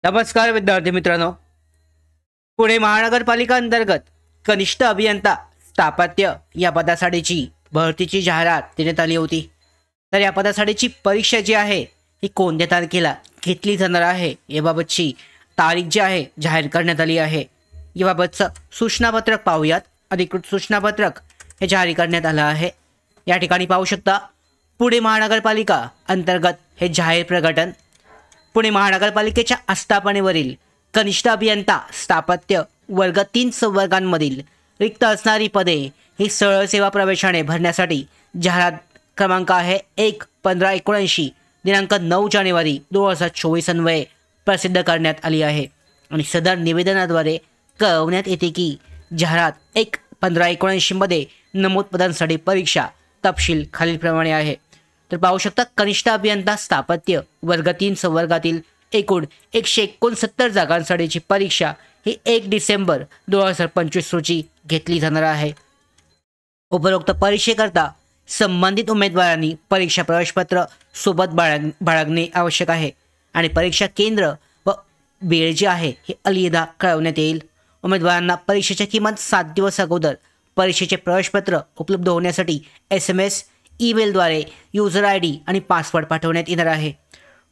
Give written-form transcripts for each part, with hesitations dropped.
नमस्कार विद्यार्थी मित्रांनो, पुणे महानगरपालिका अंतर्गत कनिष्ठ अभियंता स्थापत्य या पदासाठीची भरतीची जाहिरात देण्यात आली होती। तर या पदासाठीची परीक्षा जी आहे ही कोणत्या तारखेला घेतली जाणार आहे याबाबतची तारीख जी आहे जाहीर करण्यात आली आहे। याबाबतचं सूचनापत्रक पाहूयात। अधिकृत सूचनापत्रक हे जारी करण्यात आलं आहे। या ठिकाणी पाहू शकता पुणे महानगरपालिका अंतर्गत हे जाहीर प्रकटन। पुणे महानगरपालिकेच्या आस्थापनेवरील कनिष्ठ अभियंता स्थापत्य वर्ग 3 संवर्गांमधील रिक्त असणारी पदे ही सरळ सेवा प्रवेशाने भरण्यासाठी जाहिरात क्रमांक आहे 1/15/79 दिनांक 9 जानेवारी 2024 अन्वये प्रसिद्ध करण्यात आली आहे। आणि सदर निवेदनाद्वारे कळवण्यात येते की जाहिरात 1/15/79 मध्ये नमूद पदांसाठी परीक्षा तपशील खालीलप्रमाणे आहे। तर पाहू शकता कनिष्ठ अभियंता स्थापत्य वर्ग 3 संवर्गातील एकूण 169 जागांसाठीची परीक्षा ही 1 डिसेंबर 2025 रोजी घेतली जाणार आहे। उपरोक्त परीक्षेकरता संबंधित उमेदवारांनी परीक्षा प्रवेशपत्र सोबत बाळगणे आवश्यक आहे आणि परीक्षा केंद्र व वेळ जी आहे ही अलहिदा कळवण्यात येईल। उमेदवारांना परीक्षेच्या किमान 7 दिवस अगोदर परीक्षेचे प्रवेशपत्र उपलब्ध होण्यासाठी SMS ईमेलद्वारे यूजर ID आणि पासवर्ड पाठवण्यात येणार आहे।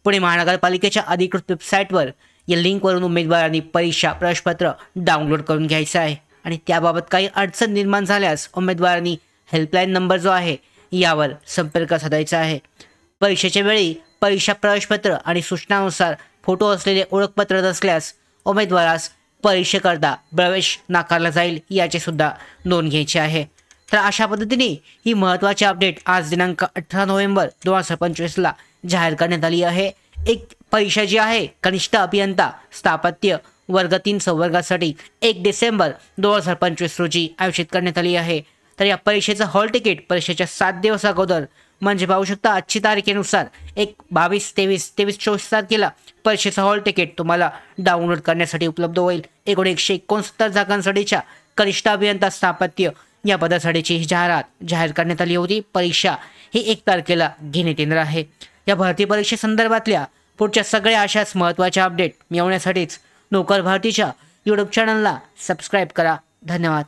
पुणे महानगरपालिकेच्या अधिकृत वेबसाईटवर या लिंकवरून उमेदवारांनी परीक्षा प्रवेशपत्र डाउनलोड करून घ्यायचं आहे आणि त्याबाबत काही अडचण निर्माण झाल्यास उमेदवारांनी हेल्पलाईन नंबर जो आहे यावर संपर्क साधायचा आहे। परीक्षेच्या वेळी परीक्षा प्रवेशपत्र आणि सूचनानुसार फोटो असलेले ओळखपत्र नसल्यास उमेदवारास परीक्षेकरता प्रवेश नाकारला जाईल याची सुद्धा नोंद घ्यायची आहे। तर अशा पद्धतीने ही महत्त्वाची अपडेट आज दिनांक 18 नोव्हेंबर 2025 ला जाहीर करण्यात आली आहे। एक परीक्षा जी आहे कनिष्ठ अभियंता स्थापत्य वर्ग 3 संवर्गासाठी 1 डिसेंबर 2025 रोजी आयोजित करण्यात आली आहे। तर या परीक्षेचं हॉल तिकीट परीक्षेच्या 7 दिवस अगोदर म्हणजे पाहू शकता आजची तारखेनुसार 22-23-24 तारखेला परीक्षेचं हॉल तिकीट तुम्हाला डाउनलोड करण्यासाठी उपलब्ध होईल। एकूण 169 जागांसाठीच्या कनिष्ठ अभियंता स्थापत्य या पदासाठीची जाहिरात जाहीर करण्यात आली होती। परीक्षा ही 1 तारखेला घेण्यात येणार आहे। या भरती परीक्षेसंदर्भातल्या पुढच्या सगळ्या अशाच महत्त्वाच्या अपडेट मिळवण्यासाठीच नोकर भारतीच्या YouTube चॅनलला सबस्क्राईब करा। धन्यवाद।